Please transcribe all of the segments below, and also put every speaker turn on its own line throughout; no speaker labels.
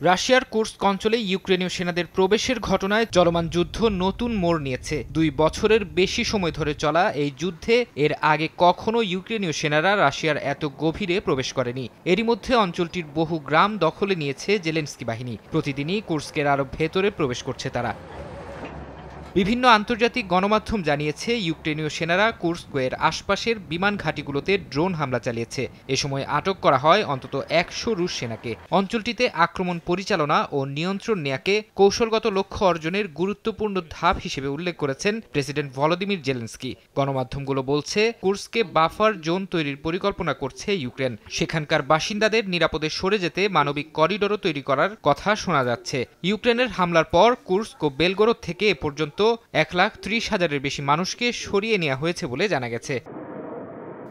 রাশিয়ার কুর্স্ক অঞ্চলে ইউক্রেনীয় সেনাদের প্রবেশের ঘটনায় চলমান যুদ্ধ নতুন মোড় নিয়েছে। 2 বছরের বেশি সময় ধরে চলা এই যুদ্ধে এর আগে কখনো ইউক্রেনীয় সেনারা রাশিয়ার এত গভীরে প্রবেশ করেনি। এরই মধ্যে অঞ্চলটির বহু গ্রাম দখলে নিয়েছে জেলেনস্কি বাহিনী। প্রতিদিনই কুর্স্কের আরো ভেতরে প্রবেশ করছে তারা। বিভিন্ন আন্তর্জাতিক গণমাধ্যম জানিয়েছে, ইউক্রেনীয় সেনারা কুর্স্কের আশপাশের বিমান ঘাঁটিগুলোতে ড্রোন হামলা চালিয়েছে। এ সময় আটক করা হয় অন্তত 100 রুশ সেনাকে। অঞ্চলটিতে আক্রমণ পরিচালনা ও নিয়ন্ত্রণ নেয়াকে কৌশলগত লক্ষ্য অর্জনের গুরুত্বপূর্ণ ধাপ হিসেবে উল্লেখ করেছেন প্রেসিডেন্ট ভলোদিমির জেলেনস্কি। গণমাধ্যমগুলো বলছে, কুর্স্কে বাফার জোন তৈরির পরিকল্পনা করছে ইউক্রেন। সেখানকার বাসিন্দাদের নিরাপদে সরে যেতে মানবিক করিডোরও তৈরি করার কথা শোনা যাচ্ছে। ইউক্রেনের হামলার পর কুর্স্ক ও বেলগোরদ থেকে এ পর্যন্ত 1,30,000-এর বেশি মানুষকে সরিয়ে নেওয়া হয়েছে বলে জানা গেছে।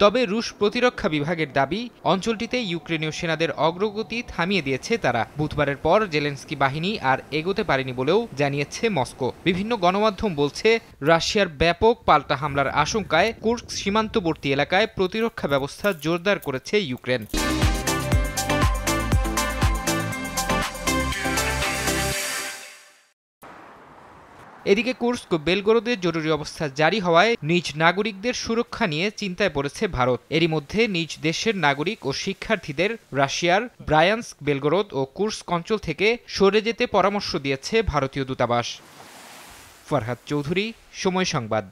তবে রুশ প্রতিরক্ষা বিভাগের দাবি, অঞ্চলটিতে ইউক্রেনীয় সেনাদের অগ্রগতি থামিয়ে দিয়েছে তারা। বুধবারের পর জেলেনস্কি বাহিনী আর এগোতে পারেনি বলেও জানিয়েছে মস্কো। বিভিন্ন গণমাধ্যম বলছে, রাশিয়ার ব্যাপক পাল্টা হামলার আশঙ্কায় কুর্স্ক সীমান্তবর্তী এলাকায় প্রতিরক্ষা ব্যবস্থা জোরদার করেছে ইউক্রেন। এদিকে কুর্স্ক ও বেলগোরদে জরুরি অবস্থা জারি হওয়ায় নিজ নাগরিকদের সুরক্ষা নিয়ে চিন্তায় পড়েছে ভারত। এরই মধ্যে নিজ দেশের নাগরিক ও শিক্ষার্থীদের রাশিয়ার ব্রায়ান্স্ক, বেলগোরদ ও কুর্স্ক অঞ্চল থেকে সরে যেতে পরামর্শ দিয়েছে ভারতীয় দূতাবাস। ফরহাদ চৌধুরী, সময় সংবাদ।